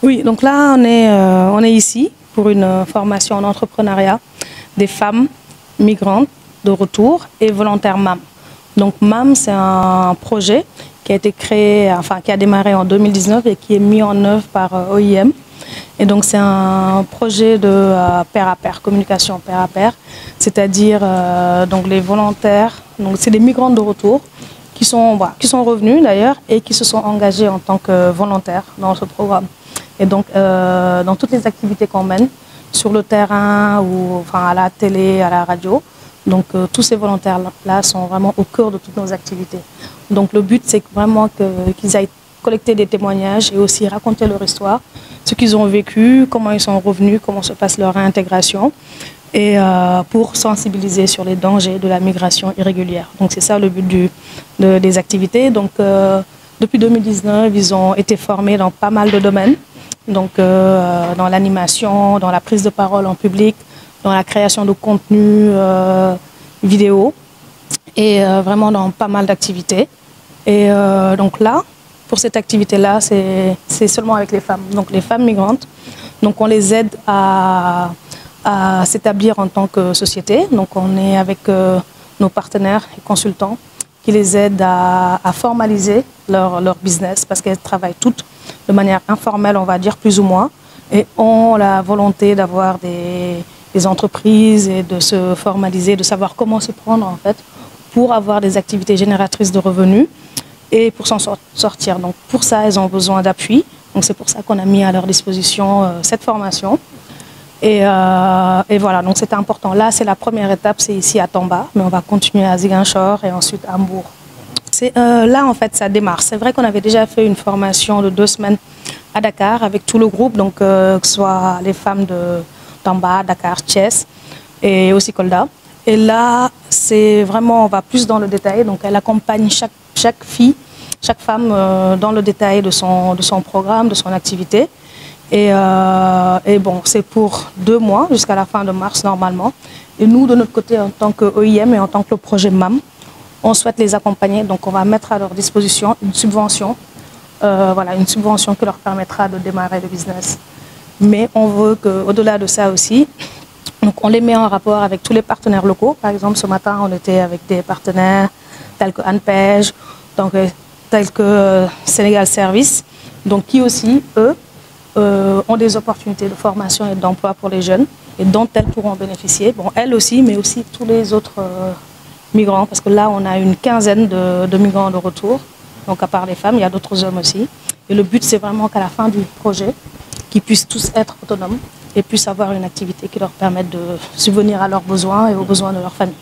Oui, donc là, on est ici pour une formation en entrepreneuriat des femmes migrantes de retour et volontaires MAM. Donc MAM, c'est un projet qui a été créé, enfin qui a démarré en 2019 et qui est mis en œuvre par OIM. Et donc c'est un projet de pair à pair, communication pair à pair, c'est-à-dire donc les volontaires, donc c'est des migrants de retour qui sont revenus d'ailleurs et qui se sont engagés en tant que volontaires dans ce programme. Et donc dans toutes les activités qu'on mène, sur le terrain ou enfin, à la télé, à la radio, donc tous ces volontaires-là sont vraiment au cœur de toutes nos activités. Donc le but c'est vraiment qu'ils aillent collecter des témoignages et aussi raconter leur histoire, ce qu'ils ont vécu, comment ils sont revenus, comment se passe leur réintégration, et pour sensibiliser sur les dangers de la migration irrégulière. Donc c'est ça le but des activités. Donc depuis 2019, ils ont été formés dans pas mal de domaines, donc dans l'animation, dans la prise de parole en public, dans la création de contenu vidéo, et vraiment dans pas mal d'activités. Et donc là, pour cette activité-là, c'est seulement avec les femmes, donc les femmes migrantes. Donc on les aide à s'établir en tant que société. Donc on est avec nos partenaires et consultants qui les aident à formaliser leur business parce qu'elles travaillent toutes de manière informelle, on va dire plus ou moins, et ont la volonté d'avoir des entreprises et de se formaliser, de savoir comment s'y prendre en fait pour avoir des activités génératrices de revenus et pour s'en sortir. Donc pour ça, elles ont besoin d'appui. Donc c'est pour ça qu'on a mis à leur disposition cette formation. Et voilà, donc c'était important. Là, c'est la première étape, c'est ici à Tamba, mais on va continuer à Ziguinchor et ensuite à Hambourg. Là, en fait, ça démarre. C'est vrai qu'on avait déjà fait une formation de 2 semaines à Dakar avec tout le groupe, donc que ce soit les femmes de Tamba, Dakar, Thiès et aussi Kolda. Et là, c'est vraiment, on va plus dans le détail. Donc, elle accompagne chaque fille, chaque femme dans le détail de son programme, de son activité. Et bon, c'est pour 2 mois, jusqu'à la fin de mars normalement. Et nous, de notre côté, en tant que OIM et en tant que le projet MAM, on souhaite les accompagner. Donc, on va mettre à leur disposition une subvention. Voilà, une subvention qui leur permettra de démarrer le business. Mais on veut qu'au-delà de ça aussi, donc on les met en rapport avec tous les partenaires locaux. Par exemple, ce matin, on était avec des partenaires tels que ANPEJ, donc tels que Sénégal Service, donc qui aussi, eux, ont des opportunités de formation et d'emploi pour les jeunes et dont elles pourront bénéficier. Bon, elles aussi, mais aussi tous les autres migrants, parce que là, on a une quinzaine de migrants de retour. Donc, à part les femmes, il y a d'autres hommes aussi. Et le but, c'est vraiment qu'à la fin du projet, qu'ils puissent tous être autonomes et puissent avoir une activité qui leur permette de subvenir à leurs besoins et aux besoins de leur famille.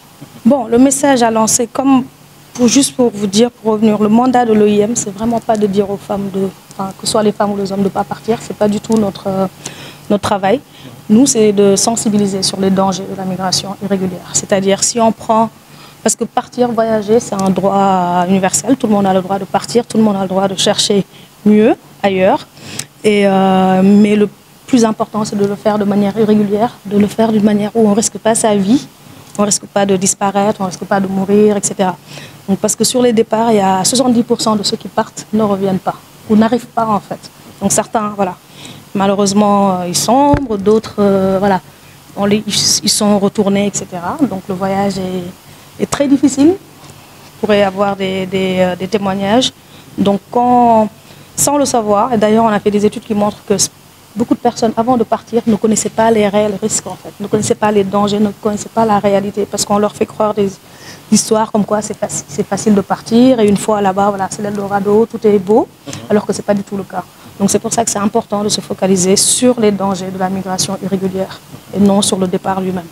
Bon, le message à lancer, juste pour vous dire, pour revenir, le mandat de l'OIM, c'est vraiment pas de dire aux femmes, que ce soit les femmes ou les hommes, de ne pas partir. C'est pas du tout notre travail. Nous, c'est de sensibiliser sur les dangers de la migration irrégulière. C'est-à-dire, si on prend... Parce que partir, voyager, c'est un droit universel. Tout le monde a le droit de partir, tout le monde a le droit de chercher mieux ailleurs. Mais le plus important, c'est de le faire de manière irrégulière, de le faire d'une manière où on ne risque pas sa vie, on ne risque pas de disparaître, on ne risque pas de mourir, etc. Donc, parce que sur les départs, il y a 70% de ceux qui partent ne reviennent pas, ou n'arrivent pas en fait. Donc certains, voilà, malheureusement, ils sombrent, d'autres, voilà, ils sont retournés, etc. Donc le voyage est très difficile. On pourrait avoir des témoignages. Donc sans le savoir, et d'ailleurs on a fait des études qui montrent que beaucoup de personnes avant de partir ne connaissaient pas les réels risques en fait, ne connaissaient pas les dangers, ne connaissaient pas la réalité parce qu'on leur fait croire des histoires comme quoi c'est facile de partir et une fois là-bas, voilà, c'est l'Eldorado, tout est beau, alors que ce n'est pas du tout le cas. Donc c'est pour ça que c'est important de se focaliser sur les dangers de la migration irrégulière et non sur le départ lui-même.